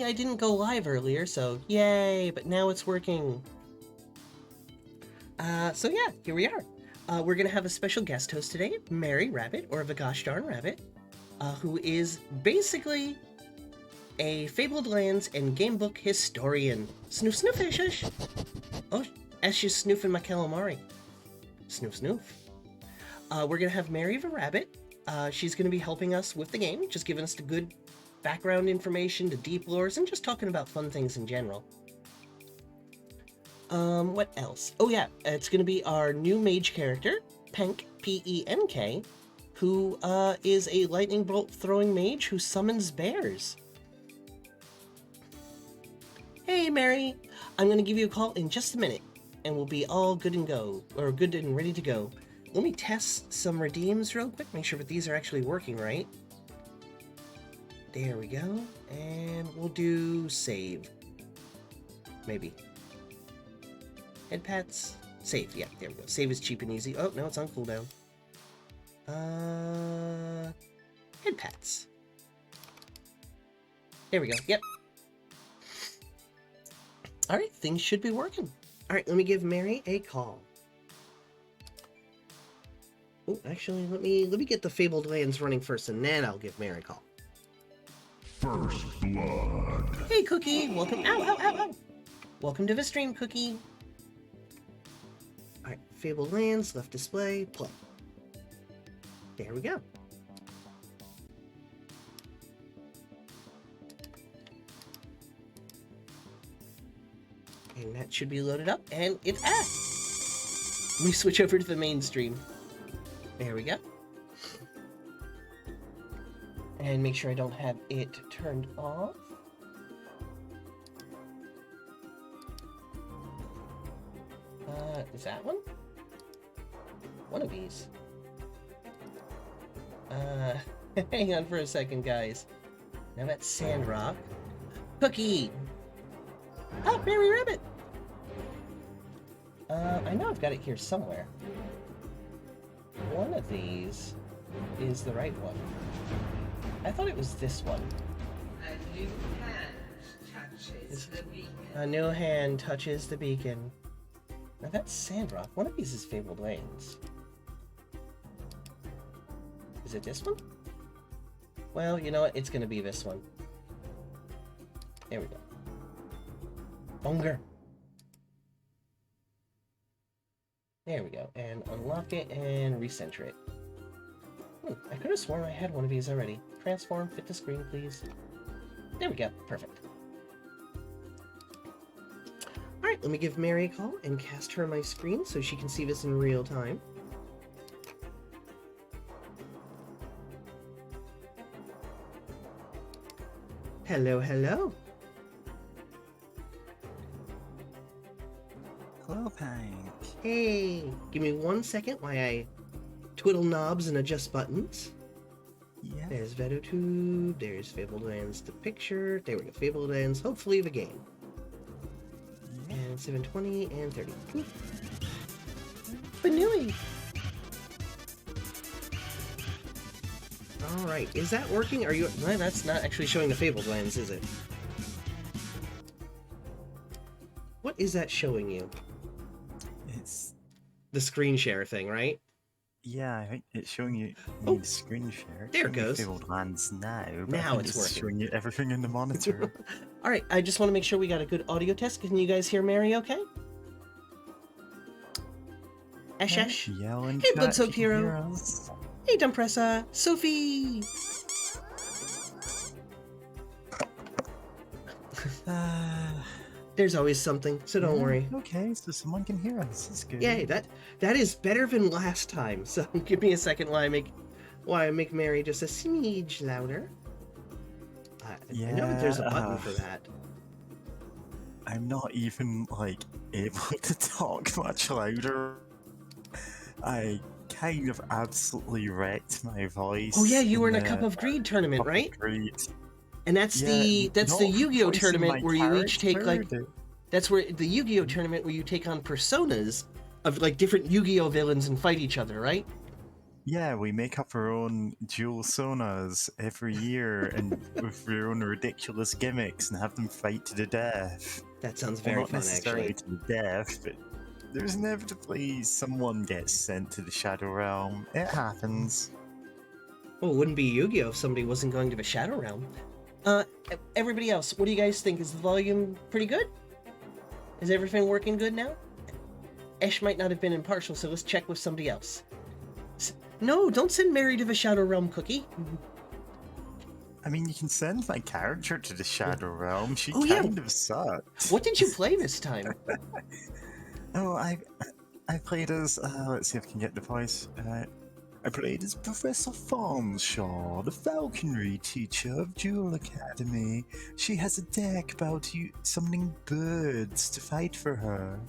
Apparently I didn't go live earlier, so yay, but now it's working. So yeah, here we are. We're gonna have a special guest host today, Mary Rabbit, or Vagosh Darn Rabbit, who is basically a Fabled Lands and Gamebook historian. Snoof snoof, Ashish. Oh, Ashish snoofing my calamari. Snoof snoof. We're gonna have Mary the Rabbit. She's gonna be helping us with the game, just giving us the good background information, the deep lores, and just talking about fun things in general. What else? Oh yeah, it's gonna be our new mage character, Penk, P-E-N-K, who is a lightning bolt throwing mage who summons bears. Hey Mary, I'm gonna give you a call in just a minute, and we'll be all good and go, or good and ready to go. Let me test some redeems real quick, make sure that these are actually working right. There we go, and we'll do save. Maybe. Head pats. Save. Yeah, there we go. Save is cheap and easy. Oh, no, it's on cooldown. Head pats. There we go. Yep. Alright, things should be working. Alright, let me give Mary a call. Oh, actually, let me get the Fabled Lands running first, and then I'll give Mary a call. First blood. Hey, Cookie! Welcome. Ow, ow, ow, ow! Welcome to the stream, Cookie. Alright, Fabled Lands, left display, play. There we go. And that should be loaded up, and it's at! Let me switch over to the main stream. There we go. And make sure I don't have it turned off. Is that one? One of these. Hang on for a second, guys. Now that's Sandrock. Cookie! Oh, Mary Rabbit! I know I've got it here somewhere. One of these is the right one. I thought it was this one. A new hand touches the beacon. A new hand touches the beacon. Now that's Sandrock. One of these is Fabled Lands. Is it this one? Well, you know what? It's gonna be this one. There we go. Bunger. There we go. And unlock it and recenter it. I could have sworn I had one of these already. Transform, fit the screen, please. There we go. Perfect. Alright, let me give Mary a call and cast her on my screen so she can see this in real time. Hello, hello. Hello, Pank. Hey, give me 1 second while I twiddle knobs and adjust buttons. Yeah. There's Vedotube, there's Fabled Lands, the picture, there we go, Fabled Lands, hopefully the game. Yeah. And 720 and 30. Banui! Alright, is that working? Are you... Well, that's not actually showing the Fabled Lands, is it? What is that showing you? It's... The screen share thing, right? Yeah, I think it's showing you Oh, the screen share. there it goes. Fabled Lands now. But Now I think it's working. showing you everything in the monitor. Alright, I just want to make sure we got a good audio test. Can you guys hear Mary okay? Ash Ash? Yell and Hey, chat Blood Soaked if you can Hero. hear us. Hey, Dumpressa! Sophie! There's always something, so don't worry. Okay, so someone can hear us. That's good. Yay, that is better than last time. So give me a second while I make Mary just a smidge louder. I know that there's a button for that. I'm not even, like, able to talk much louder. I kind of absolutely wrecked my voice. Oh yeah, you were in a the Cup of Greed tournament, Cup of right? Greed. And that's the Yu-Gi-Oh voicing tournament my where you each take like character. that's where the Yu-Gi-Oh tournament where you take on personas of like different Yu-Gi-Oh villains and fight each other, right? Yeah, we make up our own dual sonas every year and with their own ridiculous gimmicks and have them fight to the death. That sounds Well, very not fun, necessarily actually. to the death, but there's inevitably someone gets sent to the Shadow Realm. It happens. Well, it wouldn't be Yu-Gi-Oh! If somebody wasn't going to the Shadow Realm. Everybody else, what do you guys think? Is the volume pretty good? Is everything working good now? Esh might not have been impartial, so let's check with somebody else. No, don't send Mary to the Shadow Realm, Cookie. I mean, you can send my character to the Shadow Realm. She Oh, yeah. kind of sucked. What did you play this time? Oh, I played as let's see if I can get the voice. I played as Professor Farnshaw, the falconry teacher of Jewel Academy. She has a deck about you summoning birds to fight for her,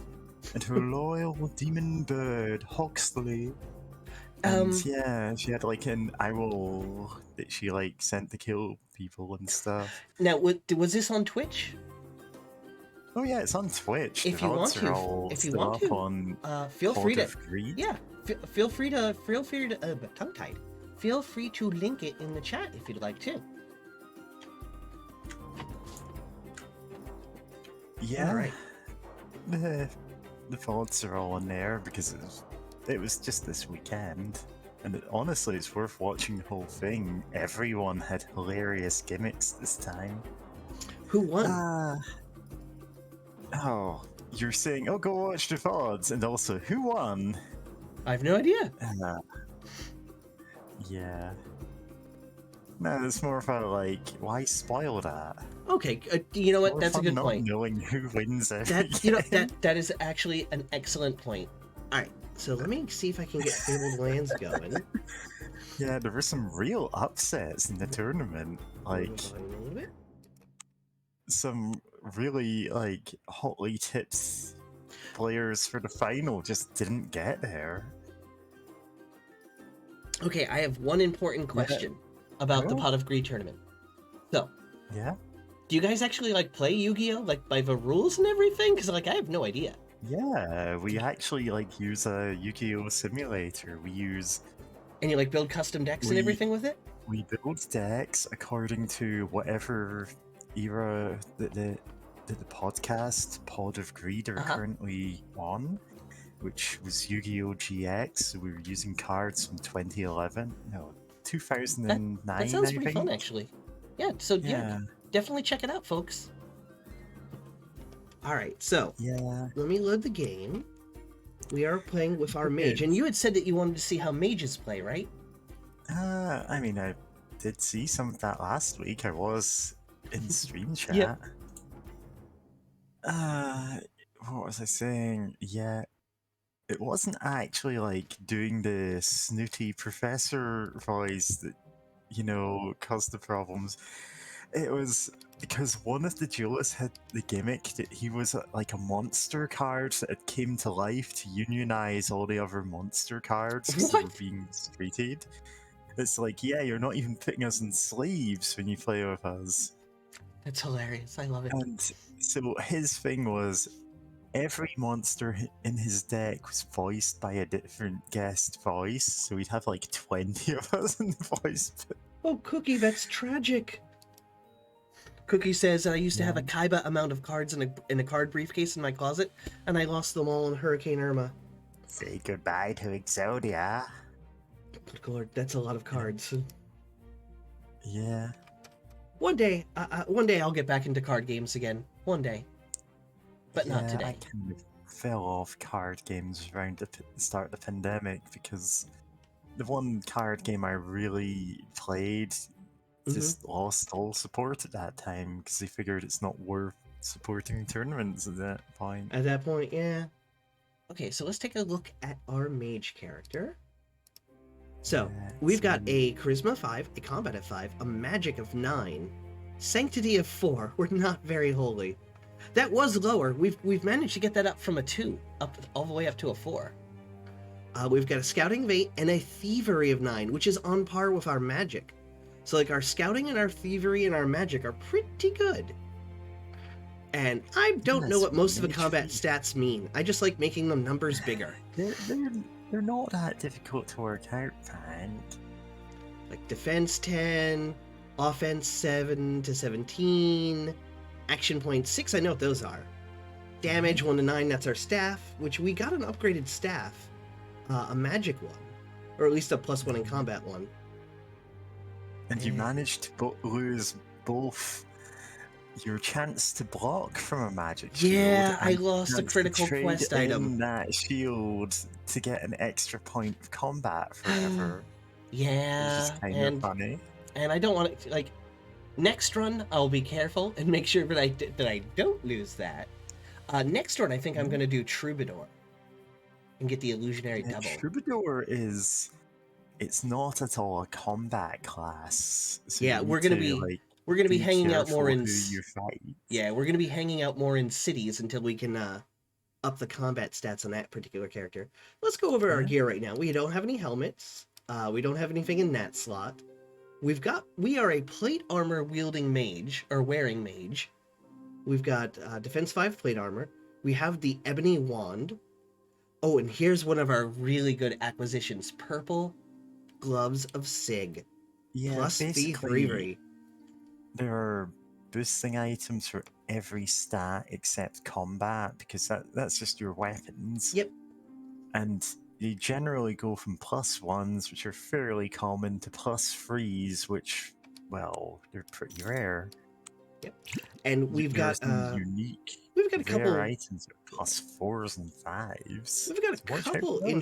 and her loyal demon bird Hoxley. And yeah, she had like an owl that she like sent to kill people and stuff. Now, was this on Twitch? Oh yeah, it's on Twitch. If The you want VODs to, are all if you still want up to, on feel free Pod to. of Greed. Yeah, feel free to tongue-tied. Feel free to link it in the chat if you'd like to. Yeah. All right. The VODs are all on there because it was just this weekend. And honestly, it's worth watching the whole thing. Everyone had hilarious gimmicks this time. Who won? Oh, you're saying, oh, go watch the VODs, and also, who won? I have no idea. Yeah. No, it's more about, like, why spoil that? Okay, you know what? More That's a fun good not point. knowing who wins every That you know game. that is actually an excellent point. All right, so let me see if I can get Fabled Lands going. Yeah, there were some real upsets in the tournament. Like, A little bit. some really, like, hotly tipped players for the final just didn't get there. Okay, I have one important question about the Oh. Pot of Greed tournament. So, Yeah? do you guys actually like play Yu-Gi-Oh like by the rules and everything? Because like I have no idea. Yeah, we actually, like, use a Yu-Gi-Oh! Simulator. We use... And you like build custom decks and We- everything with it? We build decks according to whatever era that the podcast Pod of Greed are Uh-huh. currently on, which was Yu-Gi-Oh! GX. So we were using cards from 2011, no, 2009. That sounds I pretty think. fun, actually. Yeah. So yeah, Yeah, definitely check it out, folks. All right, so yeah. let me load the game. We are playing with our Okay. mage, and you had said that you wanted to see how mages play, right? I mean, I did see some of that last week. I was in stream chat. Yep. What was I saying? Yeah, it wasn't actually like doing the snooty professor voice that, you know, caused the problems. It was because one of the duelists had the gimmick that he was like a monster card that came to life to unionize all the other monster cards because they were What? being treated. It's like, yeah, you're not even putting us in sleeves when you play with us. That's hilarious. I love it. And so his thing was every monster in his deck was voiced by a different guest voice. So we'd have like 20 of us in the voice. Oh, Cookie, that's tragic. Cookie says, I used to have a Kaiba amount of cards in a card briefcase in my closet, and I lost them all in Hurricane Irma. Say goodbye to Exodia. Good lord, that's a lot of cards. Yeah. One day I'll get back into card games again. One day. But not Yeah, today. I kind of fell off card games around the start of the pandemic because the one card game I really played just lost all support at that time because they figured it's not worth supporting tournaments at that point. At that point, yeah. Okay, so let's take a look at our mage character. So, Yeah, we've got so- a Charisma 5, a Combat of 5, a Magic of 9, Sanctity of 4. We're not very holy. That was lower. We've managed to get that up from a 2, up all the way up to a 4. We've got a Scouting of 8 and a Thievery of 9, which is on par with our Magic. So, like, our Scouting and our Thievery and our Magic are pretty good. And I don't know Yes, what most of the mage combat feat. stats mean. I just like making them numbers bigger. They're They're not that difficult to work out, Frank. Like defense 10, offense 7 to 17, action point 6, I know what those are. Damage 1 to 9, that's our staff, which we got an upgraded staff. A magic one. Or at least a +1 in combat one. And you managed to lose both your chance to block from a magic shield. Yeah, I and lost a chance to critical trade quest in item. that shield to get an extra point of combat forever. Which is Yeah, kind of funny. and I don't want to, like, next run I'll be careful and make sure that I don't lose that. Next run I think I'm gonna do Troubadour and get the illusionary double. Troubadour it's not at all a combat class. So Yeah, you we're need gonna to, be we're gonna be hanging out more in who you fight. yeah we're gonna be hanging out more in cities until we can up the combat stats on that particular character. Let's go over our gear right now. We don't have any helmets. We don't have anything in that slot. We are a plate armor wielding mage, or wearing mage. We've got defense 5 plate armor. We have the ebony wand. Oh, and here's one of our really good acquisitions: purple gloves of Sig. Yeah, Plus thief basically, bravery. there are boosting items for every stat except combat, because that's just your weapons. Yep. And you generally go from +1s, which are fairly common, to +3s, which, well, they're pretty rare. Yep. And we've got some unique, we've got a rare couple items that are +4s and 5s. We've got So watch out couple for those.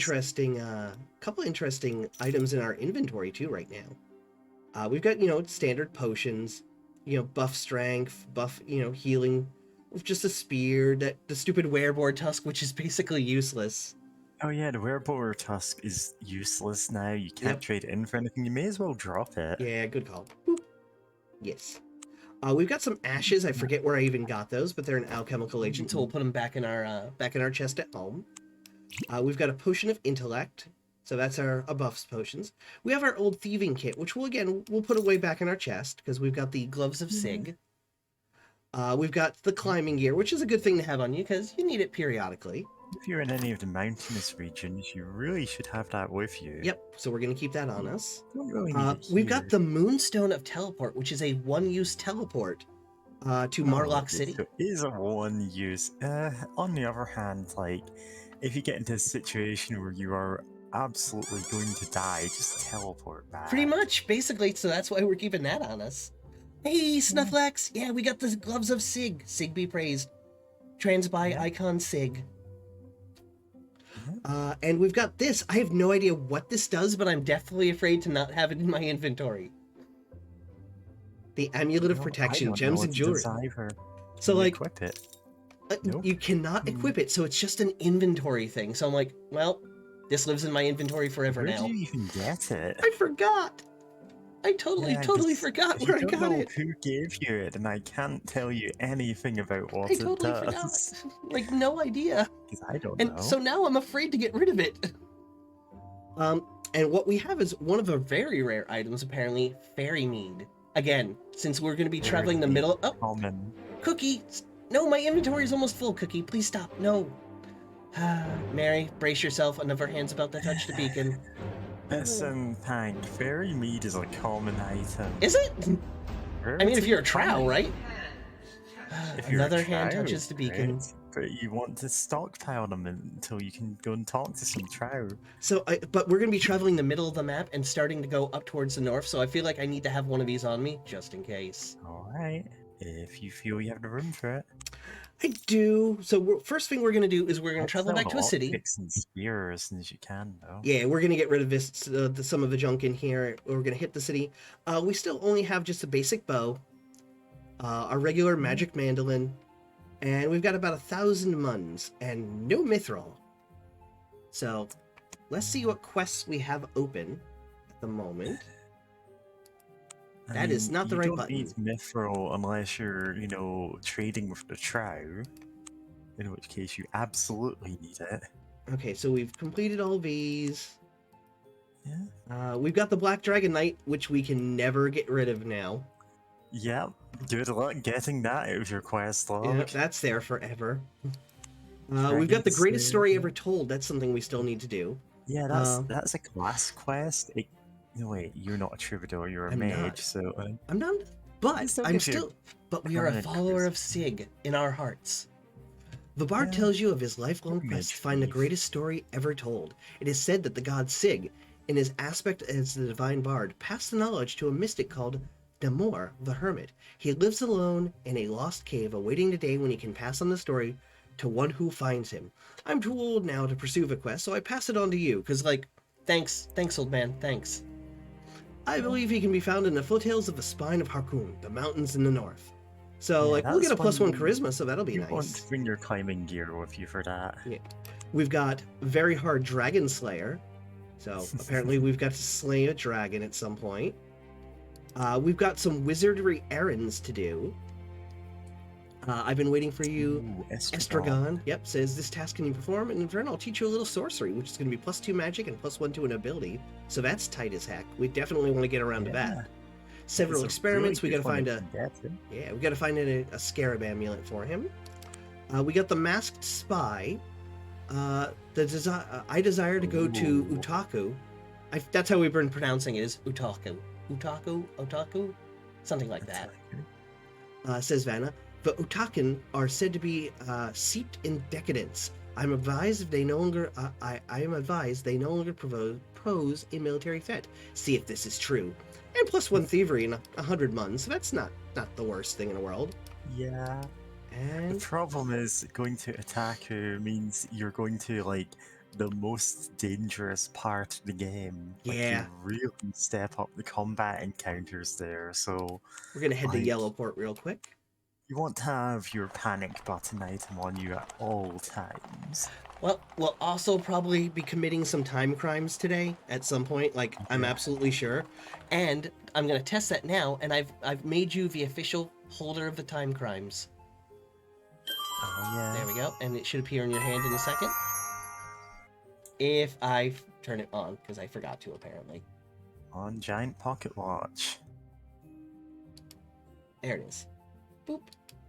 interesting items in our inventory too right now. We've got, standard potions, buff strength, buff, healing, just a spear, the stupid wearboard tusk, which is basically useless. Oh yeah, the wearable tusk is useless now. You can't trade it in for anything. You may as well drop it. Yeah, good call. Boop. Yes. We've got some ashes. I forget where I even got those, but they're an alchemical agent, so we'll put them back in our chest at home. We've got a potion of intellect, so that's our buffs potions. We have our old thieving kit, which we'll put away back in our chest because we've got the gloves of Sig. We've got the climbing gear, which is a good thing to have on you because you need it periodically. If you're in any of the mountainous regions, you really should have that with you. Yep, so we're going to keep that on us. Don't really need it We've here. got the Moonstone of Teleport, which is a one-use teleport to Marlock City. So it is a one-use. On the other hand, like, if you get into a situation where you are absolutely going to die, just teleport back. Pretty much, basically, so that's why we're keeping that on us. Hey, Snufflax! Yeah, we got the gloves of Sig. Sig be praised. Transby icon Sig. And we've got this. I have no idea what this does, but I'm definitely afraid to not have it in my inventory. The Amulet of Protection, gems and jewelry. So, like, equip it. You cannot equip it, so it's just an inventory thing. So I'm like, well, this lives in my inventory forever Where now. did you even get it? I forgot. I totally forgot where I got it. Who gave you it, and I can't tell you anything about what I it totally does. forgot. Like, no idea. Because I don't And know. so now I'm afraid to get rid of it. And what we have is one of the very rare items, apparently, Fairy Mead. Again, since we're going to be traveling the middle... Oh, Common. Cookie! No, my inventory is almost full, Cookie. Please stop. No. Mary, brace yourself. Another hand's about to touch the beacon. Listen, Tank, Fairy Mead is a common item. Is it? I mean, if you're a trow, right? If you're a Another hand trow, touches the beacon. right? But you want to stockpile them until you can go and talk to some trow. So, but we're going to be traveling the middle of the map and starting to go up towards the north, so I feel like I need to have one of these on me, just in case. Alright, if you feel you have the room for it. I do. So, first thing we're going to do is we're going to travel Sell back to a city. lockpicks and spears as soon as you can, though. Yeah, we're going to get rid of this, some of the junk in here. We're going to hit the city. We still only have just a basic bow, a regular magic mandolin, and we've got about 1,000 muns and no mithril. So, let's see what quests we have open at the moment. That is not the right button. You don't need mithril unless you're, trading with the trow. In which case you absolutely need it. Okay, so we've completed all these. Yeah. We've got the Black Dragon Knight, which we can never get rid of now. Yep. Good luck getting that out of your quest log. Yeah, that's there forever. We've got the greatest story ever told. That's something we still need to do. Yeah, Um, that's a class quest. No, wait, you're not a troubadour, you're a I'm not. mage, so I'm not. it But still I'm gives you still. But a we are a permanent follower of charisma. Sig in our hearts. The bard Yeah, tells you of his lifelong you're a quest mage to find the thief. greatest story ever told. It is said that the god Sig, in his aspect as the divine bard, passed the knowledge to a mystic called Damor the Hermit. He lives alone in a lost cave, awaiting the day when he can pass on the story to one who finds him. I'm too old now to pursue the quest, so I pass it on to you, because, like, thanks, old man, thanks. I Oh, believe he can be found in the foothills of the spine of Harkoon, the mountains in the north. So, yeah, like, we'll get that's a +1 one charisma, so that'll be you want to nice. bring your climbing gear with you for that. Yeah. We've got very hard Dragon Slayer. So apparently we've got to slay a dragon at some point. We've got some wizardry errands to do. I've been waiting for you. Ooh, estragon. Estragon, yep, says this task can you perform, and in turn I'll teach you a little sorcery, which is going to be +2 magic and +1 to an ability. So that's tight as heck. We definitely want to get around to Yeah, that. Several it's a experiments. really We good got to one find if a you get it. yeah. We got to find a scarab amulet for him. We got the masked spy. I desire to go to Ooh. Utaku. That's how we've been pronouncing it, is Utaku. Otaku? Something like that, says Vanna. The Utakan are said to be seeped in decadence. I'm advised they no longer. I am advised they no longer pose a military threat. See if this is true. And +1 thievery in 100 months. So that's not the worst thing in the world. Yeah. The And problem is going to Otaku means you're going to like the most dangerous part of the game. Like yeah, you really step up the combat encounters there. So we're gonna head to like Yellowport real quick. you want to have your panic button item on you at all times. Well, we'll also probably be committing some time crimes today at some point. Like, I'm Yeah. absolutely sure, and I'm gonna test that now. And I've made you the official holder of the time crimes. Oh yeah. There we go, and it should appear in your hand in a second. If I turn it on, because I forgot to apparently. On giant pocket watch. There it is. Boop.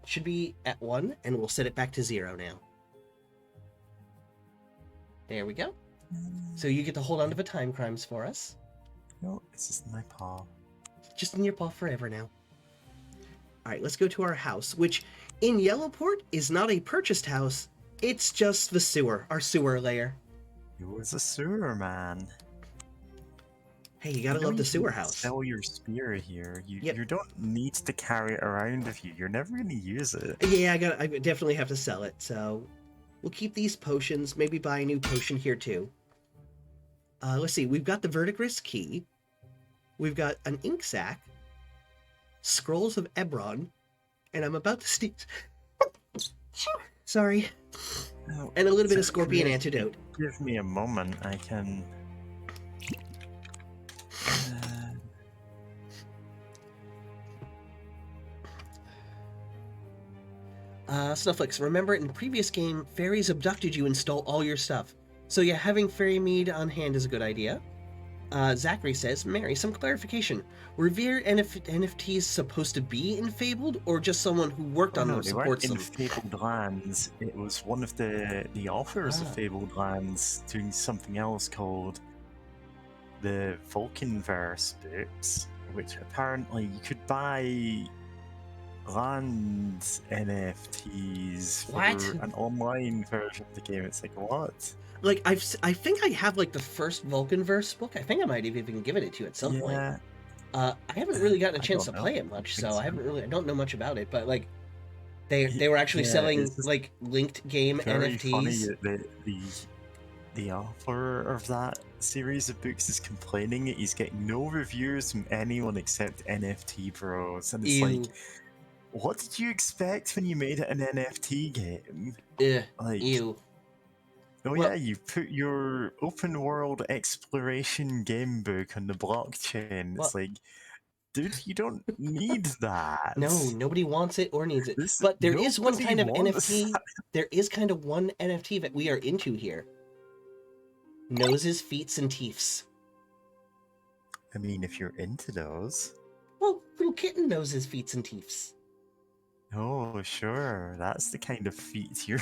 Should be at 1, and we'll set it back to 0 now. There we go. So you get to hold on to the time crimes for us. No, it's just in my paw. Just in your paw forever now. Alright, let's go to our house, which in Yellowport is not a purchased house, it's just the sewer, our sewer layer. You was a sewer man. Hey, you gotta know love the you sewer can house. Sell your spear here. Yep. You don't need to carry it around with you. You're never gonna use it. Yeah, I definitely have to sell it, so we'll keep these potions, maybe buy a new potion here too. Let's see, we've got the Verdigris key, we've got an ink sac, scrolls of Ebron, and I'm about to sneeze. Sorry. Oh, And a little bit of so scorpion give- antidote. Give me a moment. I can. Snufflix, remember in the previous game, fairies abducted you and stole all your stuff. So yeah, having fairy mead on hand is a good idea. Zachary says, Mary, some clarification. Were Veer NFTs supposed to be in Fabled, or just someone who worked on no, them they weren't supports in them? Fabled Lands. It was one of the authors of Ah. Fabled Lands doing something else called the Vulcanverse books, which apparently you could buy land NFTs for What? an online version of the game. It's like, what? Like, I think I have, like, the first Vulcanverse book. I think I might have even given it to you at some point. Yeah, I haven't really gotten a I chance to don't know. play it much, I think so I don't know much about it, but, like, they were actually Yeah, selling, it's just like, linked game very NFTs. funny that the author of that series of books is complaining that he's getting no reviews from anyone except NFT bros, and it's Ew. like, what did you expect when you made it an NFT game? Ugh, Like, ew. oh Well- yeah, you put your open world exploration game book on the blockchain. It's Well- like, dude, you don't need that. No, nobody wants it or needs it. This- But there is one nobody kind of wants NFT. that. There is kind of one NFT that we are into here. Noses, feets, and teeths. I mean, if you're into those, Well, little kitten noses, feets, and teeths. oh sure, that's the kind of feat you're.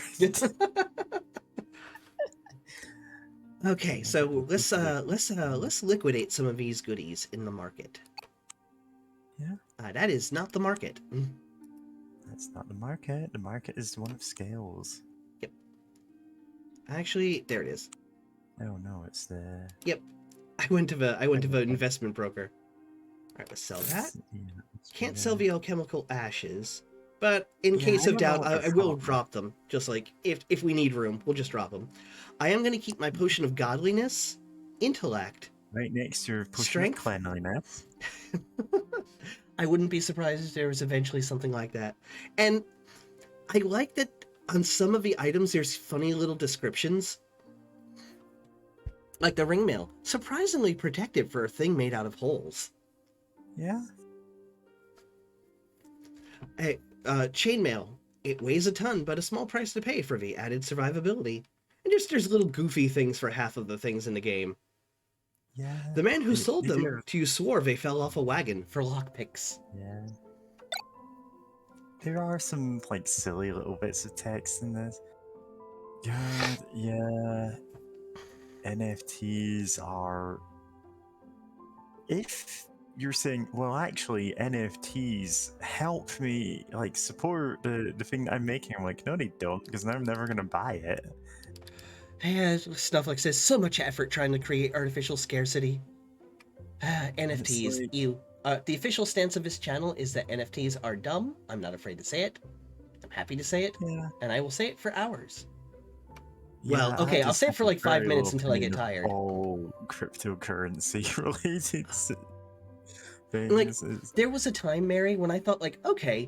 Okay, so let's liquidate some of these goodies in the market. Yeah. That is not the market. That's not the market. The market is one of scales. Yep. Actually, there it is. Oh no, it's the. Yep. I went to the investment broker. All right, let's sell that. Yeah, Can't sell the alchemical ashes, but in Yeah, case I of don't know doubt, what I they're will called. drop them. Just like if we need room, we'll just drop them. I am going to keep my potion of godliness, intellect, Right next to your potion of strength. cleanliness. I wouldn't be surprised if there was eventually something like that. And I like that on some of the items there's funny little descriptions. Like the ring mail, surprisingly protective for a thing made out of holes. Yeah. Hey, chainmail. It weighs a ton, but a small price to pay for the added survivability. And just there's little goofy things for half of the things in the game. Yeah. The man who sold these them are- to you swore they fell off a wagon for lockpicks. Yeah. There are some like silly little bits of text in this. God, yeah. NFTs are. If you're saying, well, actually, NFTs help me like support the thing that I'm making, I'm like, no, they don't, because I'm never gonna buy it. Yeah, stuff like this. So much effort trying to create artificial scarcity. NFTs, like- ew. The official stance of this channel is that NFTs are dumb. I'm not afraid to say it. I'm happy to say it. Yeah. And I will say it for hours. Yeah, Well, I okay, have I'll say it for like 5 very minutes low until I get opinion of tired. All cryptocurrency related things. Like, there was a time, Mary, when I thought like, okay,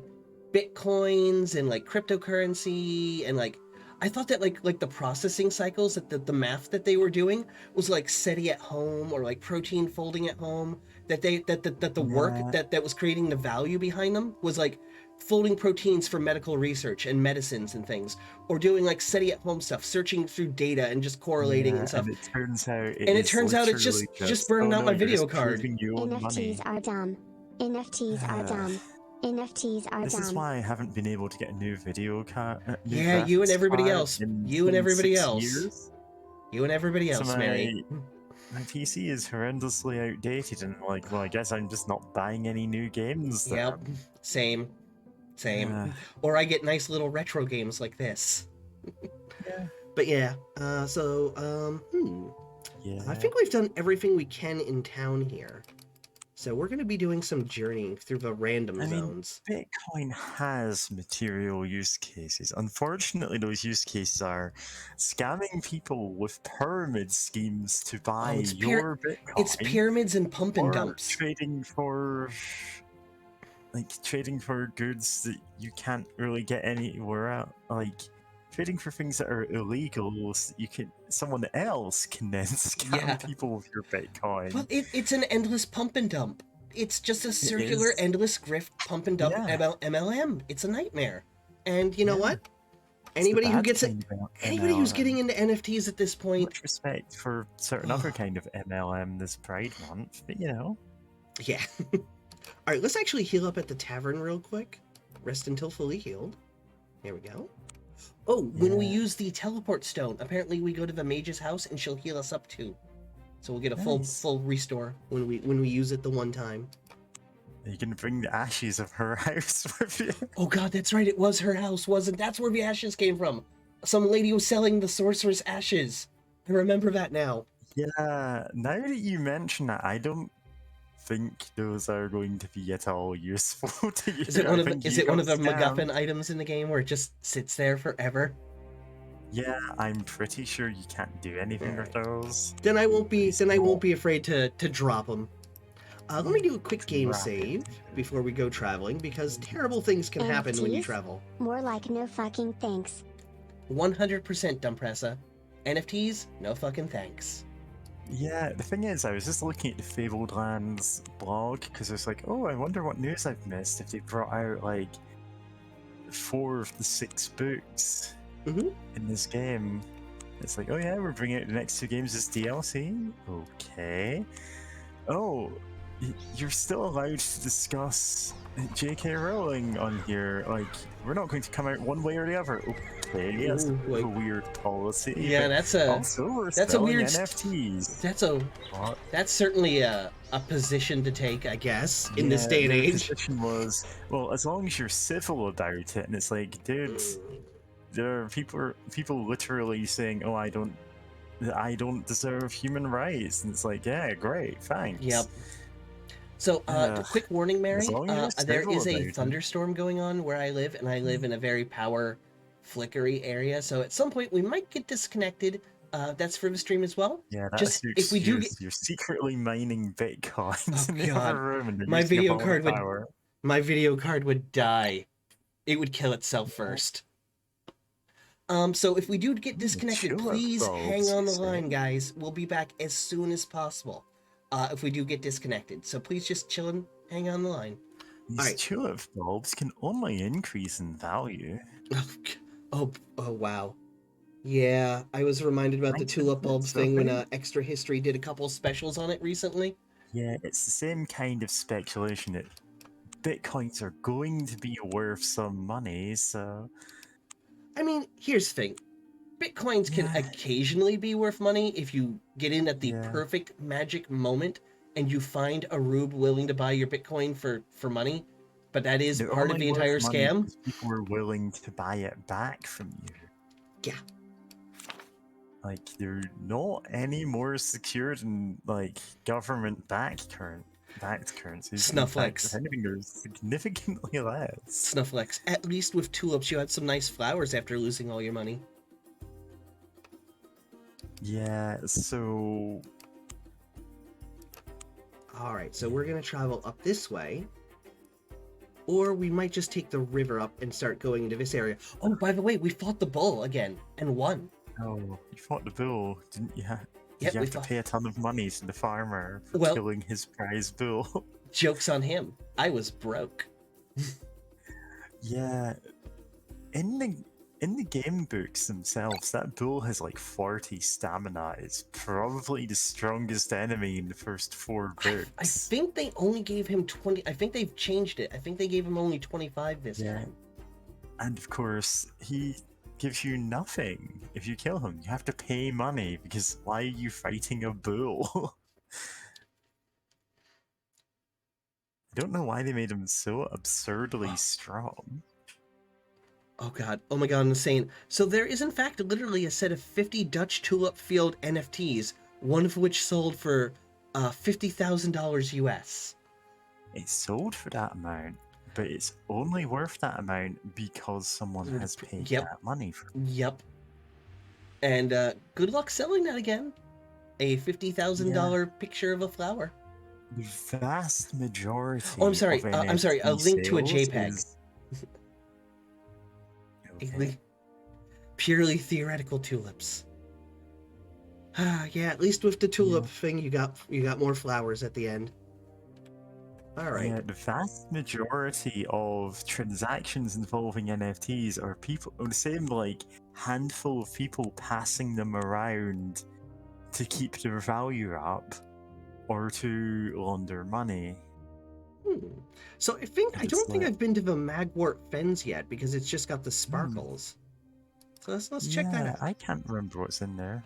Bitcoins and like cryptocurrency and like I thought that like the processing cycles that the math that they were doing was like SETI at home or like protein folding at home, that the work Yeah. that was creating the value behind them was like folding proteins for medical research and medicines and things, or doing like SETI at home stuff, searching through data and just correlating and stuff. And it turns out It's literally just burning oh, out no, my you're video just card. proving you own money. NFTs are dumb. NFTs are dumb. NFTs are This is dumb. why I haven't been able to get a new video card. Yeah, you and everybody else. You and everybody else. Years. You and everybody So else, Mary. my PC is horrendously outdated, and like, well, I guess I'm just not buying any new games. Then. Yep, same. Yeah. Or I get nice little retro games like this. Yeah. But yeah, Yeah. I think we've done everything we can in town here. So we're going to be doing some journeying through the random zones. Bitcoin has material use cases. Unfortunately, those use cases are scamming people with pyramid schemes to buy your Bitcoin. It's pyramids and pump and or dumps. trading for goods that you can't really get anywhere else. Like trading for things that are illegal, so someone else can then scam people with your Bitcoin. Well, it's an endless pump and dump. It's just a circular, endless grift pump and dump MLM. It's a nightmare. And you know what? Anybody who gets it, anybody who's getting into NFTs at this point. Much respect for certain other kind of MLM this Pride Month, but you know. Yeah. All right, let's actually heal up at the tavern real quick. Rest until fully healed. Here we go. Oh, when we use the teleport stone, apparently we go to the mage's house and she'll heal us up too. So we'll get a full restore when we use it the one time. You can bring the ashes of her house with you. Oh god, that's right. It was her house, wasn't? That's where the ashes came from. Some lady was selling the sorcerer's ashes. I remember that now. Yeah, now that you mention it, I don't think those are going to be at all useful to you. Is it one of the scammed. MacGuffin items in the game where it just sits there forever? Yeah, I'm pretty sure you can't do anything with those. Then I won't be afraid to drop them. Let me do a quick game save before we go traveling, because terrible things can happen when you NFTs? travel. More like no fucking thanks. 100% Dumpressa. NFTs, no fucking thanks. Yeah, the thing is, I was just looking at the Fabled Lands blog because I was like, oh, I wonder what news I've missed if they brought out like 4 of the 6 books in this game. It's like, oh yeah, we're bringing out the next 2 games as DLC. Okay. Oh, you're still allowed to discuss J.K. Rowling on here. Like, we're not going to come out one way or the other. Okay, that's a Ooh, bit of like, a weird policy, yeah, but also we're that's a selling weird NFTs. that's a What? that's certainly a position to take, I guess, in this Yeah, day and their age. position was, well, as long as you're civil about it, and it's like, dude, there are people literally saying, "Oh, I don't deserve human rights," and it's like, yeah, great, thanks. Yep. So, Ugh, quick warning, as Mary. long as you're There civil is about a it. thunderstorm going on where I live, and I live in a very power flickery area. So at some point we might get disconnected. That's for the stream as well. Yeah, that's Just your if we do get, excuse. You're secretly mining oh bitcoins in the other god, room and you're my using up video all the card would, power. my video card would die. It would kill itself first. So if we do get disconnected, Tulip please hang bulbs, on you the say? line, guys. We'll be back as soon as possible. If we do get disconnected, so please just chill and hang on the line. These Alright. tulip bulbs can only increase in value. Oh, wow. Yeah, I was reminded about the Thanks tulip bulb benefits, thing when okay? Extra History did a couple specials on it recently. Yeah, it's the same kind of speculation that bitcoins are going to be worth some money, so I mean, here's the thing. Bitcoins can yeah, occasionally be worth money if you get in at the yeah. perfect magic moment and you find a rube willing to buy your Bitcoin for money, but that is They're part of only the worth entire money scam. because people are willing to buy it back from you. Yeah. Like, they're not any more secure than, like, government-backed currencies. In fact, if Snufflex. anything, they're significantly less. Snufflex. At least with tulips you had some nice flowers after losing all your money. Yeah, so... Alright, so we're gonna travel up this way. Or we might just take the river up and start going into this area. Oh, by the way, we fought the bull again and won. Oh, you fought the bull, didn't you? Did Yep, you we have to fought. pay a ton of money to the farmer for Well- killing his prize bull? Joke's on him. I was broke. Yeah, in the game books themselves, that bull has like 40 stamina. It's probably the strongest enemy in the first 4 books. I think they only gave him 20. I think they've changed it. I think they gave him only 25 this Yeah. time. And of course, he gives you nothing if you kill him. You have to pay money because why are you fighting a bull? I don't know why they made him so absurdly strong. Oh god. Oh my god, I'm insane. So there is in fact literally a set of 50 Dutch tulip field NFTs, one of which sold for $50,000 US. It's sold for that amount, but it's only worth that amount because someone has paid Yep. that money for it. Yep. And good luck selling that again. A $50,000 picture of a flower. The vast majority. Oh, I'm sorry. Of I'm sorry. A NFT link to a sales JPEG. is- A Okay. purely theoretical tulips. Yeah, at least with the tulip thing, you got more flowers at the end. All right. Yeah, the vast majority of transactions involving NFTs are people, or the same like handful of people passing them around to keep their value up or to launder money. So I And don't it's think like- I've been to the Magwort Fens yet because it's just got the sparkles. So let's check that out. I can't remember what's in there.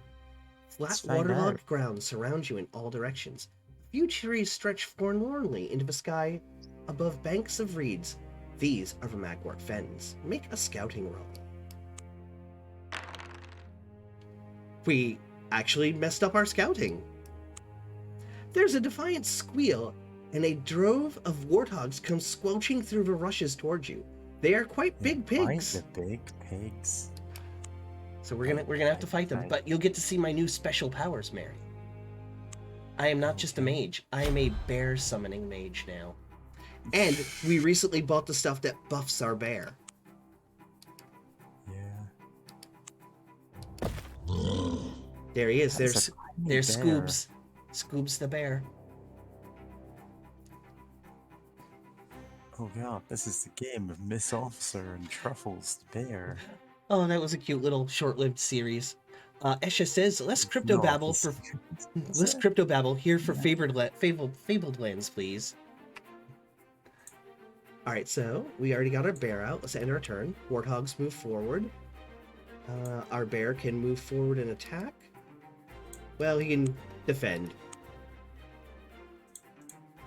Flat let's find waterlogged out. ground surrounds you in all directions. Few trees stretch forlornly into the sky above banks of reeds. These are the Magwort Fens. Make a scouting roll. We actually messed up our scouting. There's a defiant squeal, and a drove of warthogs come squelching through the rushes towards you. They are quite big pigs. Quite the big pigs. So we're gonna have to fight them, Right. but you'll get to see my new special powers, Mary. I am not just a mage, I am a bear summoning mage now. And we recently bought the stuff that buffs our bear. Yeah. There he is, That's a there's tiny bear. Scoobs. Scoobs the bear. Oh god, this is the game of Miss Officer and Truffles the bear. Oh, that was a cute little short-lived series. Esha says, less crypto No, babble he's- for is less it? crypto babble here for Yeah. fabled lands, please. All right, so we already got our bear out. Let's end our turn. Warthogs move forward. Our bear can move forward and attack. Well, he can defend.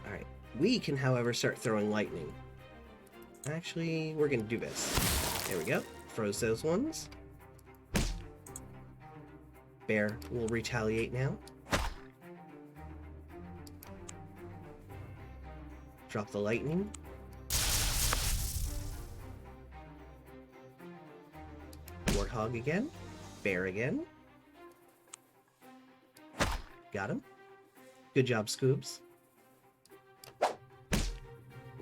All right. We can, however, start throwing lightning. Actually, we're going to do this. There we go. Froze those ones. Bear will retaliate now. Drop the lightning. Warthog again. Bear again. Got him. Good job, Scoobs.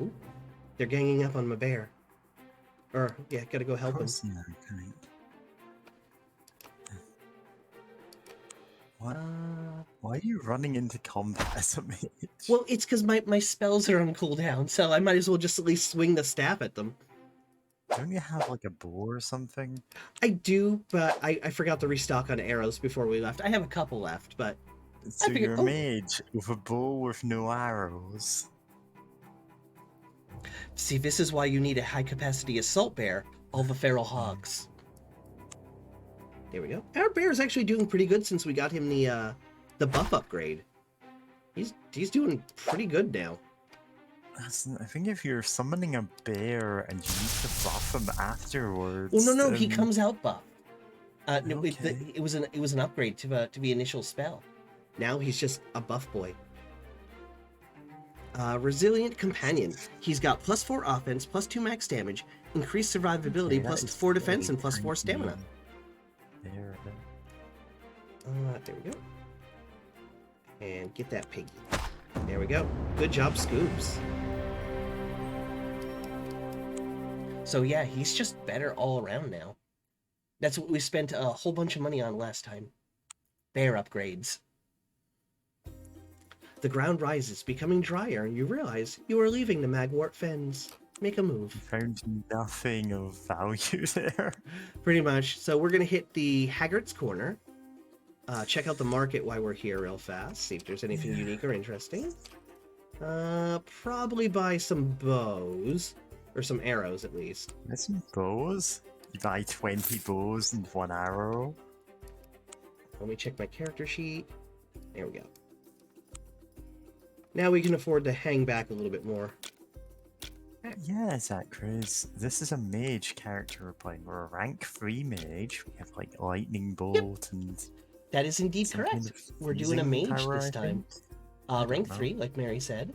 Ooh. They're ganging up on my bear. Or, yeah, gotta go help him. Yeah, kind. What? Why are you running into combat as a mage? Well, it's because my spells are on cooldown, so I might as well just at least swing the staff at them. Don't you have like a bow or something? I do, but I forgot to restock on arrows before we left. I have a couple left, but So figured- you're a oh. mage with a bow with no arrows. see, this is why you need a high-capacity assault bear, all the feral hogs. There we go. Our bear is actually doing pretty good since we got him the buff upgrade. He's doing pretty good now. I think if you're summoning a bear and you need to buff him afterwards. Well, no, he comes out buff. No, Okay. it was an upgrade to the initial spell. Now he's just a buff boy. Resilient Companion. He's got +4 offense, +2 max damage, increased survivability, Okay, that is +4 defense, really and +4 stamina. There. There we go. And get that piggy. There we go. Good job, Scoobs. So yeah, he's just better all around now. That's what we spent a whole bunch of money on last time. Bear upgrades. The ground rises, becoming drier, and you realize you are leaving the Magwort Fens. Make a move. Found nothing of value there. Pretty much. So we're going to hit the Haggart's Corner. Check out the market while we're here real fast. See if there's anything unique or interesting. Probably buy some bows. Or some arrows, at least. There's some bows. You buy 20 bows and 1 arrow. Let me check my character sheet. There we go. Now we can afford to hang back a little bit more. Yeah, Zach Chris. This is a mage character we're playing. We're a rank 3 mage. We have like lightning bolt and That is indeed some correct. kind of We're doing a freezing mage power, this I time. think. Rank know. 3, like Mary said.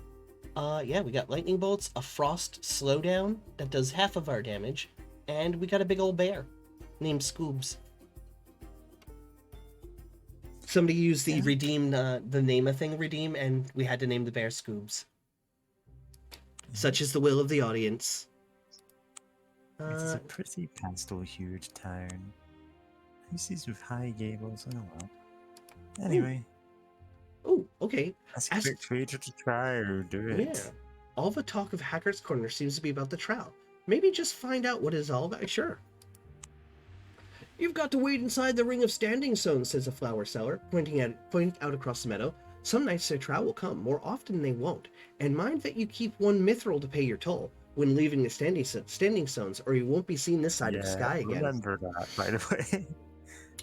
Yeah, we got lightning bolts, a frost slowdown that does half of our damage, and we got a big old bear named Scoobs. Somebody used the redeem, the name a thing redeem, and we had to name the bear Scoobs. Such is the will of the audience. It's a pretty pastel-hued town. Houses with high gables. Oh well. Anyway, Oh, okay. that's a Ask- quick trader to try or do it. Yeah. All the talk of Hacker's Corner seems to be about the trial. Maybe just find out what it's all about. Sure. You've got to wait inside the ring of standing stones, says a flower seller, pointing out across the meadow. Some nights their trial will come, more often they won't. And mind that you keep 1 mithril to pay your toll when leaving the standing stones, or you won't be seen this side of the sky again. Remember that, by the way.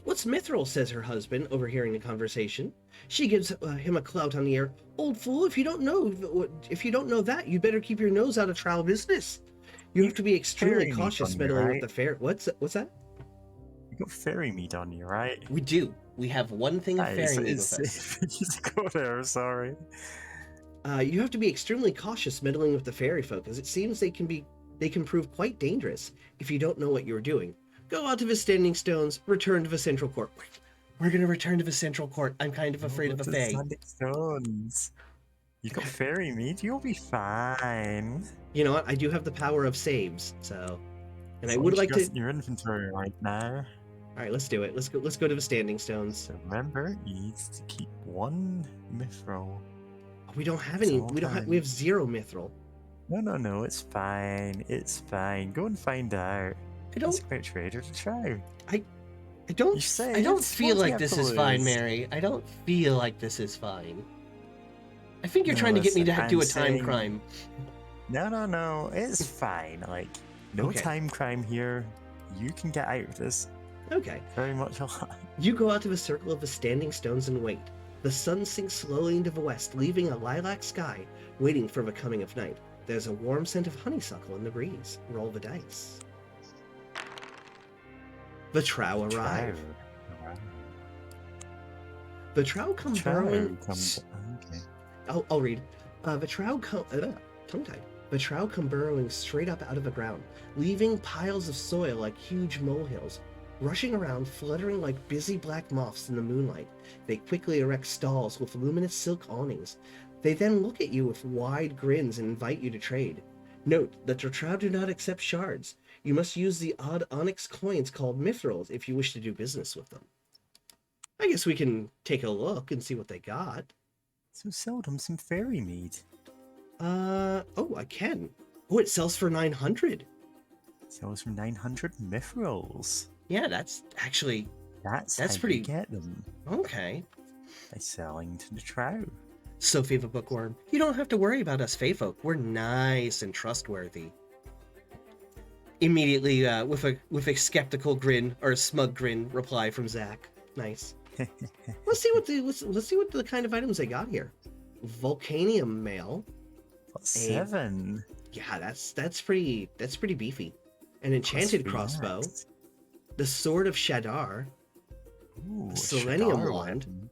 What's mithril, says her husband, overhearing the conversation. She gives him a clout on the air. Old fool, if you don't know that, you'd better keep your nose out of trial business. You have to be extremely Fairy meat cautious on you, meddling with right? the fair. What's that? You got fairy meat on you, right? We do. We have one thing of fairy meat It's with us. safe. You just go there, sorry. You have to be extremely cautious meddling with the fairy folk, as it seems they can prove quite dangerous if you don't know what you're doing. Go out to the standing stones, return to the central court. Wait, we're gonna return to the central court. I'm kind of afraid of a fae. Standing stones. You got fairy meat, you'll be fine. You know what? I do have the power of saves, so. And I As would long as like you to. got it in your inventory right now. All right, let's do it. Let's go to the standing stones. So remember, you need to keep 1 mithril. We don't have It's any. all We don't have. fine. We have 0 mithril. No, it's fine. It's fine. Go and find out. I don't. Ask about trader to try. You say I don't it's feel what you like have this to is fine, lose. Mary. I don't feel like this is fine. I think you're No, trying to get me listen, to do I'm a time saying crime. no, it's fine. Like, no Okay. time crime here. You can get out of this Okay. very much alive. You go out to the circle of the standing stones and wait. The sun sinks slowly into the west, leaving a lilac sky, waiting for the coming of night. There's a warm scent of honeysuckle in the breeze. Roll the dice. The trow arrive. Trow. The trow come Trow burrowing. comes. Okay. I'll read. The trow come. Tongue-tied. The trow come burrowing straight up out of the ground, leaving piles of soil like huge molehills. Rushing around, fluttering like busy black moths in the moonlight, they quickly erect stalls with luminous silk awnings. They then look at you with wide grins and invite you to trade. Note that the trow do not accept shards. You must use the odd onyx coins called mithrils if you wish to do business with them. I guess we can take a look and see what they got. So seldom some fairy mead. Oh, I can. Oh, it sells for 900. Sells for 900 mithrils. Yeah, that's actually, That's That's how pretty- you get them. okay. By selling to the trow. Sophie the Bookworm, you don't have to worry about us Feyfolk. We're nice and trustworthy. Immediately, with a skeptical grin or a smug grin, reply from Zach. Nice. Let's see what the kind of items they got here. Volcanium mail. What, 7? Yeah, that's pretty beefy. An enchanted Plus crossbow. relaxed. The sword of Shadar. Ooh, The selenium Shadar wand. weapon.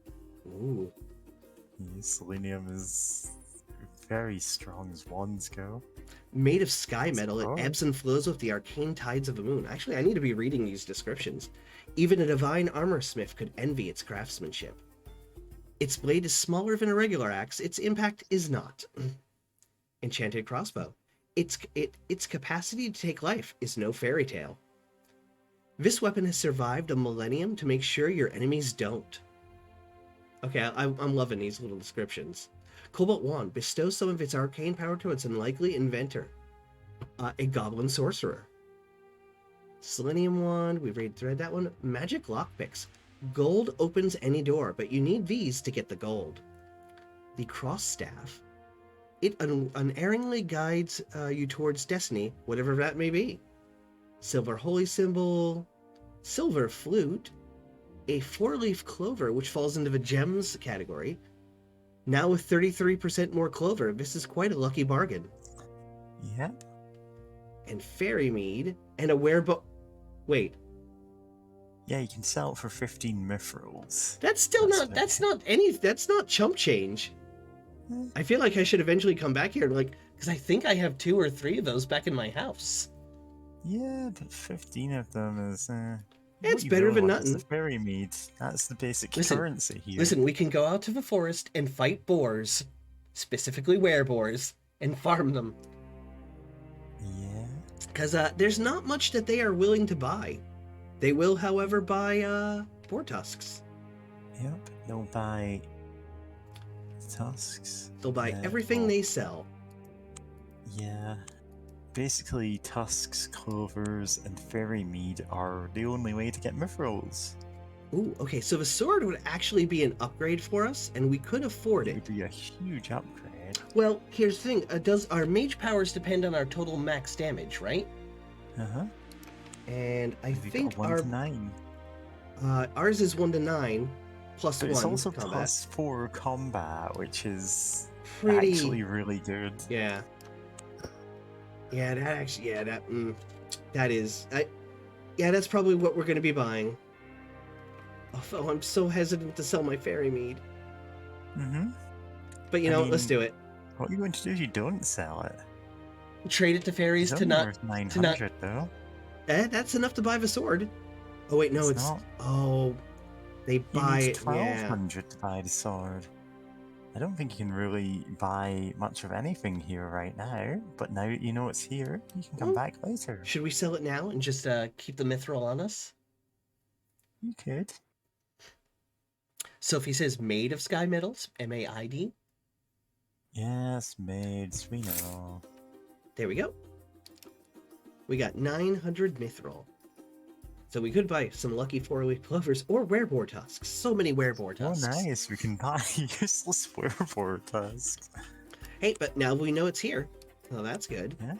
Ooh. Yeah, selenium is very strong as wands go. Made of sky metal, cool. it ebbs and flows with the arcane tides of the moon. Actually, I need to be reading these descriptions. Even a divine armor smith could envy its craftsmanship. Its blade is smaller than a regular axe. Its impact is not. Enchanted crossbow. Its capacity to take life is no fairy tale. This weapon has survived a millennium to make sure your enemies don't. Okay, I'm loving these little descriptions. Cobalt Wand bestows some of its arcane power to its unlikely inventor, a goblin sorcerer. Selenium Wand, we read thread that one. Magic Lockpicks. Gold opens any door, but you need these to get the gold. The Cross Staff. It unerringly guides you towards destiny, whatever that may be. Silver Holy Symbol. Silver Flute. A 4-leaf clover, which falls into the gems category. Now with 33% more clover, this is quite a lucky bargain. Yep. And fairy mead, and a wearable. Wait, Yeah, you can sell it for 15 mithrils. that's still That's not. fair. That's not chump change. I feel like I should eventually come back here, because I think I have 2 or 3 of those back in my house. Yeah, but 15 of them is. It's what you better really than want is nothing. the fairy mead. That's the basic Listen, currency here. Listen, we can go out to the forest and fight boars, specifically wereboars, and farm them. Yeah. Because there's not much that they are willing to buy. They will, however, buy boar tusks. Yep. They'll buy tusks. They'll buy Yeah, everything well, they sell. Yeah. Basically, tusks, clovers, and fairy mead are the only way to get mithrils. Ooh, okay, so the sword would actually be an upgrade for us, and we could afford It it. would be a huge upgrade. Well, here's the thing. Does our mage powers depend on our total max damage, right? Uh-huh. And I We've got think 1 to 9. ours is 1 to 9, plus But 1 it's also combat. plus 4 combat, which is Pretty... actually really good. Yeah. Yeah, that actually... Yeah, that is... yeah, that's probably what we're going to be buying. Although I'm so hesitant to sell my fairy mead. Mm-hmm. But you know, let's do it. What are you going to do if you don't sell it? Trade it to fairies It's to only not... worth 900 though. That's enough to buy the sword. Oh wait, no, It's it's not. oh, they You buy need it. Yeah. 1200 to buy the sword. I don't think you can really buy much of anything here right now, but now that you know it's here, you can come Hmm. back later. Should we sell it now and just keep the mithril on us? You could. Sophie says made of sky metals, MAID. Yes, maids, we know. There we go. We got 900 mithril. So we could buy some lucky 4-leaf clovers or werewolf tusks. So many werewolf Oh, tusks. nice. We can buy useless werewolf tusks. Hey, but now we know it's here. Oh, that's good. Yeah.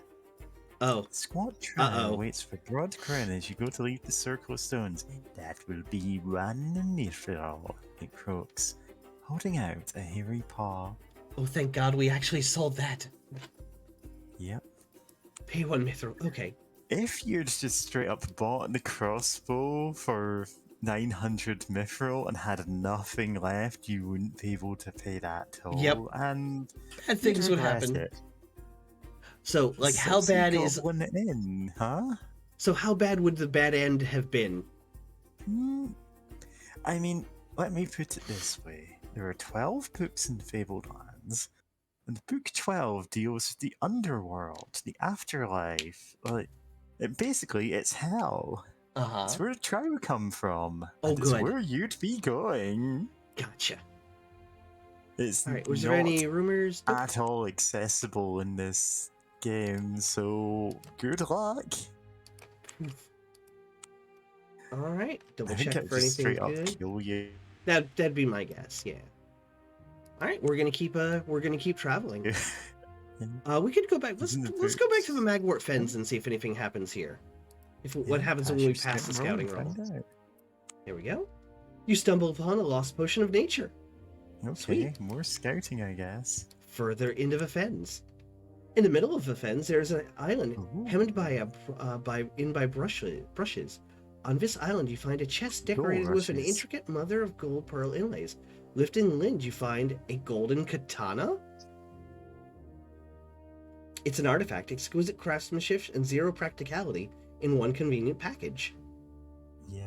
Oh, Squat Trail Uh-oh. waits for Broad Grin as you go to leave the Circle of Stones. That will be wonderful, it croaks, holding out a hairy paw. oh, thank God we actually sold that. Yep. Pay 1 mithril. Okay. If you'd just straight up bought the crossbow for 900 mithril and had nothing left, you wouldn't be able to pay that toll. Yep. And Bad things would regret happen. it. So, like, how Sexy bad is... goblin in, huh? So how bad would the bad end have been? I mean, let me put it this way. There are 12 books in Fabled Lands, and book 12 deals with the underworld, the afterlife. Like, basically, it's hell. Uh-huh. It's where Trow come from. Oh, and it's good. where you'd be going. Gotcha. It's Alright, was not there any rumors? Nope. at all accessible in this game, so good luck. Alright, I double think check I'd for just anything straight up good. kill you. That'd be my guess, yeah. Alright, we're gonna keep traveling. We could go back. Let's Isn't it let's go back to the boots? Magwort Fens and see if anything happens here. What Yeah, happens when pass we your pass the scouting scouting roll? find out. There we go. You stumble upon a lost potion of nature. Okay, Sweet. more scouting, I guess. Further into the fens. In the middle of the fens, there's an island Ooh. hemmed by brushes. On this island, you find a chest decorated with an Bulrushes. intricate mother of gold pearl inlays. Lifting the lid, you find a golden katana. It's an artifact, exquisite craftsmanship and zero practicality in one convenient package. Yeah.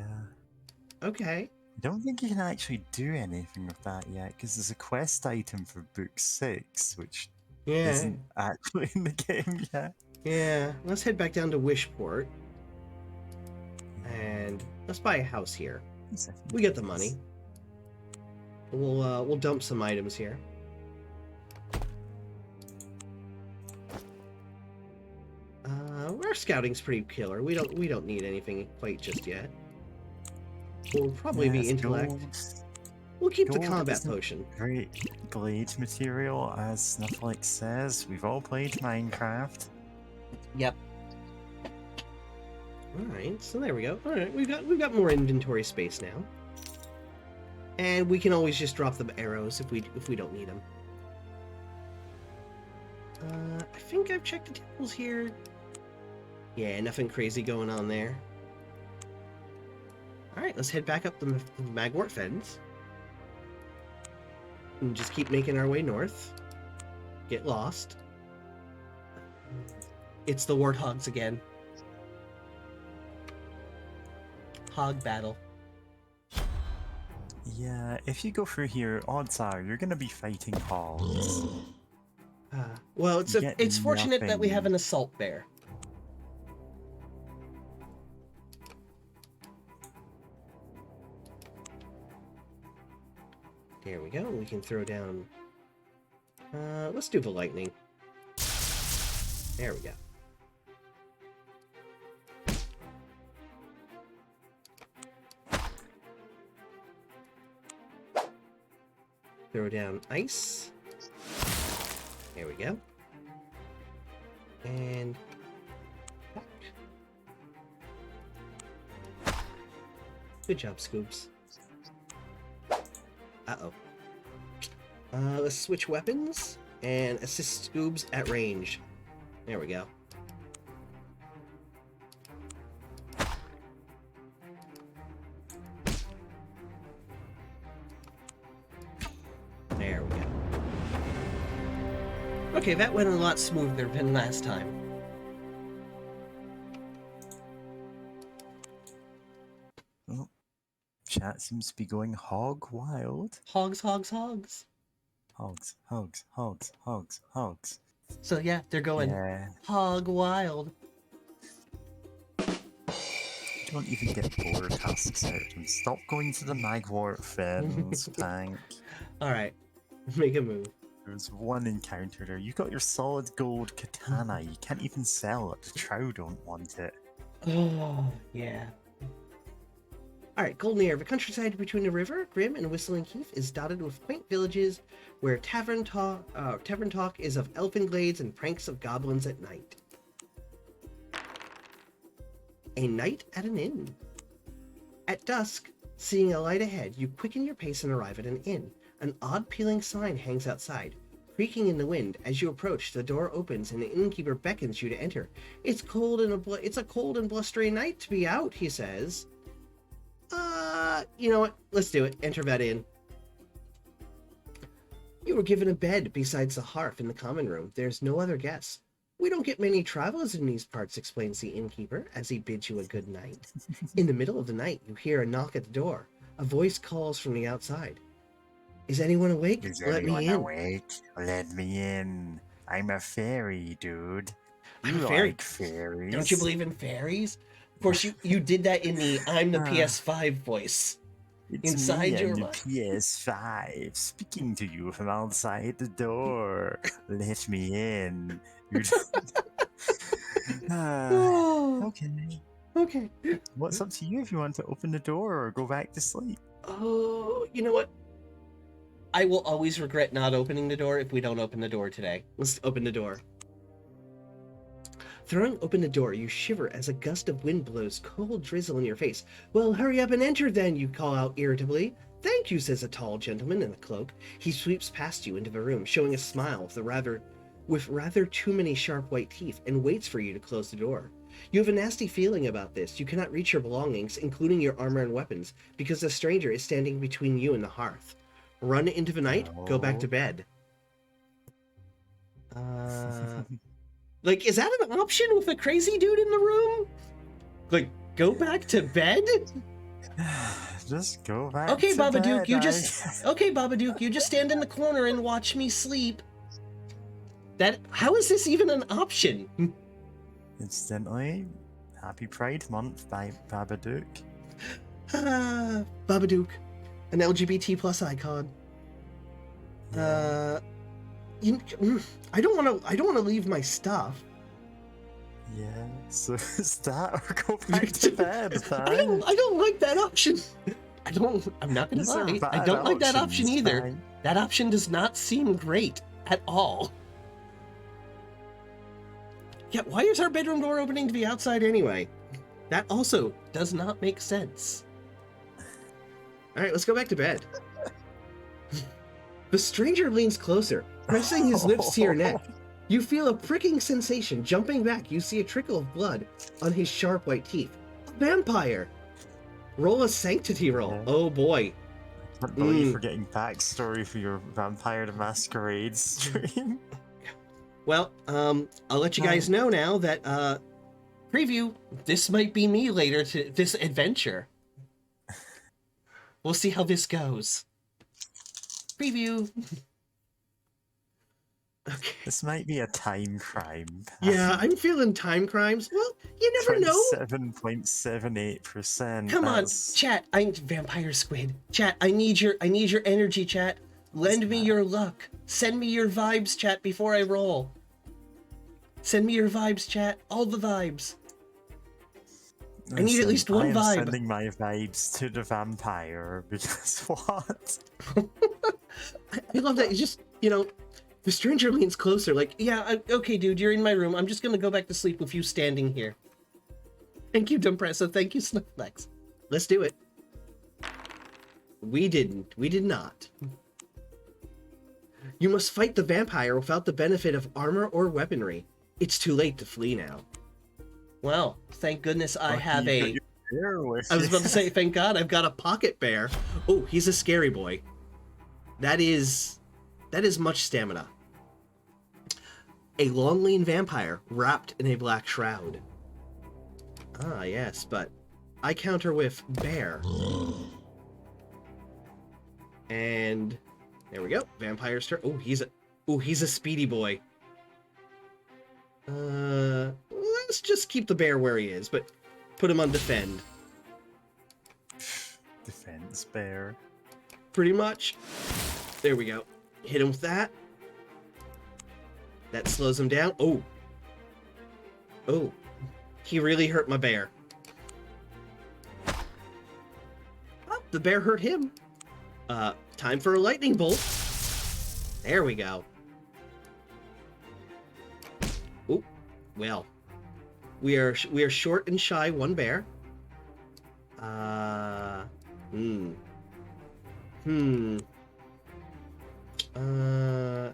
Okay. I don't think you can actually do anything with that yet, because there's a quest item for book 6, which Yeah. isn't actually in the game yet. Yeah. Let's head back down to Wishport. And let's buy a house here. We get the money. We'll dump some items here. Our scouting's pretty killer. We don't need anything quite just yet. We'll probably be intellect. We'll keep the Gold combat isn't potion. Great blade material, as Snufflake says. We've all played Minecraft. Yep. All right, so there we go. All right, we've got more inventory space now, and we can always just drop the arrows if we don't need them. I think I've checked the tables here. Yeah, nothing crazy going on there. All right, let's head back up the Magwort Fens and just keep making our way north. Get lost. It's the warthogs again. Hog battle. Yeah, if you go through here, odds are you're gonna be fighting hogs. Well, You get it's fortunate that we have nothing. an assault bear. There we go. We can throw down. Let's do the lightning. There we go. Throw down ice. There we go. And back. Good job, Scoops. Uh-oh. Let's switch weapons and assist Scoobs at range. There we go. There we go. Okay, that went a lot smoother than last time. Oh, chat seems to be going hog wild. Hogs, hogs, hogs. Hogs, hogs, hogs, hogs, hogs. So yeah, they're going Yeah. hog wild. Don't even get boar tusks out and stop going to the Magwort Fens, Tank. Alright, make a move. There's one encounter there. You got your solid gold katana. You can't even sell it. The Trow don't want it. Oh, yeah. All right, Golden Air. The countryside between the river, Grim, and Whistling Heath is dotted with quaint villages where tavern talk is of elfin glades and pranks of goblins at night. A night at an inn. At dusk, seeing a light ahead, you quicken your pace and arrive at an inn. An odd peeling sign hangs outside, creaking in the wind. As you approach, the door opens and the innkeeper beckons you to enter. It's a cold and blustery night to be out, he says. You know what? Let's do it. Enter that inn. You were given a bed besides the hearth in the common room. There's no other guests. We don't get many travelers in these parts, explains the innkeeper as he bids you a good night. In the middle of the night, you hear a knock at the door. A voice calls from the outside. Is anyone awake? Let me in. Awake? Let me in. I'm a fairy, dude. I'm a fairy. Like fairies? Don't you believe in fairies? Of course, you did that in the I'm the PS5 voice. It's Inside me your and the mind. PS5 speaking to you from outside the door. Let me in. Okay. Okay. What's up to you if you want to open the door or go back to sleep? Oh, you know what? I will always regret not opening the door if we don't open the door today. Let's open the door. Throwing open the door, you shiver as a gust of wind blows cold drizzle in your face. Well, hurry up and enter then, you call out irritably. Thank you, says a tall gentleman in a cloak. He sweeps past you into the room, showing a smile with rather too many sharp white teeth, and waits for you to close the door. You have a nasty feeling about this. You cannot reach your belongings, including your armor and weapons, because the stranger is standing between you and the hearth. Run into the night, go back to bed. Like, is that an option with a crazy dude in the room? Like, go back to bed? Just go back Okay, to Babadook, bed. you just... Okay, Babadook, you just stand in the corner and watch me sleep. How is this even an option? Instantly, Happy Pride Month by Babadook. Babadook, an LGBT plus icon. Yeah. I don't want to leave my stuff. Yeah, so is that or go back to bed, I don't like that option. I'm not gonna lie. I don't like that option either. fine. That option does not seem great at all. Yeah, why is our bedroom door opening to the outside anyway? That also does not make sense. All right, let's go back to bed. The stranger leans closer, pressing his lips to your neck. You feel a pricking sensation. Jumping back, you see a trickle of blood on his sharp white teeth. A vampire! Roll a sanctity roll. Yeah. Oh boy. I can't believe we're getting backstory for your Vampire the Masquerade stream. Well, I'll let you guys know now that, preview, this might be me later to this adventure. We'll see how this goes. Preview. Okay. This might be a time crime. Yeah, I'm feeling time crimes. Well, you never know. 27.78%. Come on, chat. Vampire Squid. Chat, I need your energy, chat. Lend me your luck. Send me your vibes, chat, before I roll. Send me your vibes, chat. All the vibes. I need at least one vibe. I'm sending my vibes to the vampire because what? I love that. You just, the stranger leans closer, like, yeah, okay, dude, you're in my room. I'm just gonna go back to sleep with you standing here. Thank you, Dumpressa. Thank you, Snowflex. Let's do it. We didn't. We did not. You must fight the vampire without the benefit of armor or weaponry. It's too late to flee now. Well, thank goodness I have a... I was about to say, thank God I've got a pocket bear. Oh, he's a scary boy. That is much stamina. A long lean vampire wrapped in a black shroud. Ah, yes, but I counter with bear. And there we go. Vampire's turn. Oh, he's a speedy boy. Let's just keep the bear where he is, but put him on defend. Defense bear. Pretty much. There we go. Hit him with that. That slows him down. Oh. Oh. He really hurt my bear. the bear hurt him. Time for a lightning bolt. There we go. Oh, well. We are short and shy one bear.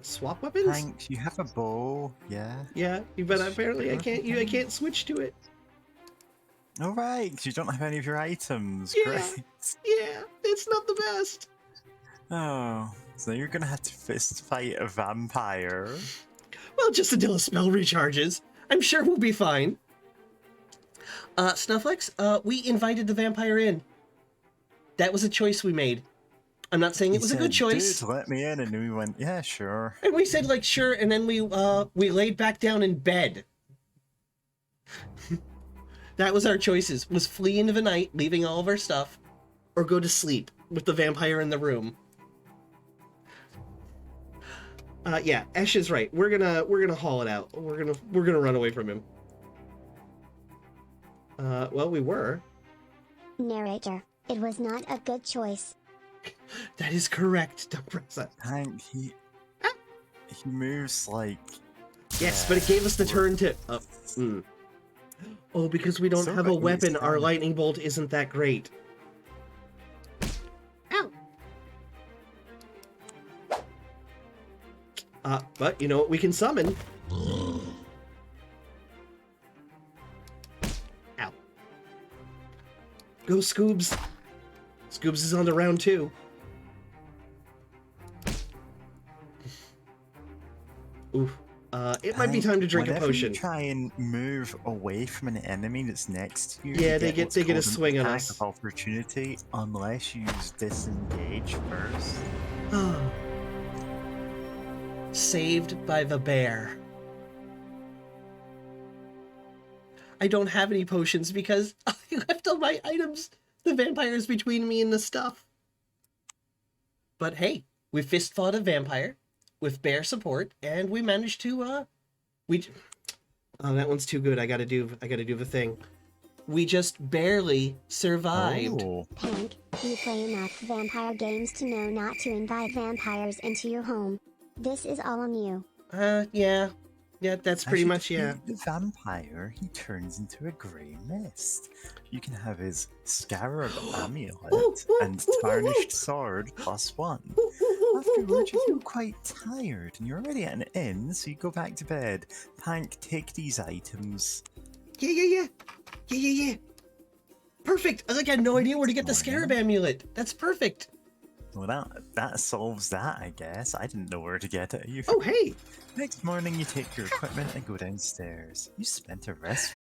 Swap weapons? Hank, you have a bow, yeah? Yeah, but apparently I can't switch to it. All right, 'cause you don't have any of your items. Yeah. Great. Yeah, it's not the best. Oh, so you're gonna have to fist fight a vampire. Well, just until a spell recharges. I'm sure we'll be fine. Snufflex, we invited the vampire in. That was a choice we made. I'm not saying it was a good choice. Dude, let me in, and we went, yeah, sure. And we said, like, sure, and then we laid back down in bed. That was our choices, was flee into the night, leaving all of our stuff, or go to sleep with the vampire in the room. Yeah, Ash is right. We're gonna haul it out. We're gonna run away from him. Well, we were. Narrator, it was not a good choice. That is correct, Dumbressa. Hank, he moves like... Yes, but it gave us the turn to... Oh, because we don't So have a right, weapon, he's our down. lightning bolt isn't that great. Ow! But you know what we can summon? Ow. Go, Scoobs! Scoobs is on the round 2. Oof. It might be time to drink a Whenever potion. You try and move away from an enemy that's next to you. Yeah, you they get what's a called an swing on attack us. of opportunity, unless you use disengage first. Saved by the bear. I don't have any potions because I left all my items. The vampire's between me and the stuff. But hey, we fist fought a vampire with bear support, and we managed to oh, that one's too good. I gotta do the thing. We just barely survived. Oh, Hank, you play enough vampire games to know not to invite vampires into your home. This is all on you. Yeah, that's pretty as you much, yeah. defeat the vampire, he turns into a grey mist. You can have his scarab amulet and tarnished sword +1. Afterwards, you feel quite tired and you're already at an inn, so you go back to bed. Hank, take these items. Yeah. Perfect. I had no idea where to get the scarab amulet. That's perfect. Well, that solves that, I guess. I didn't know where to get it. Oh, hey. Next morning, you take your equipment and go downstairs. You spent a restful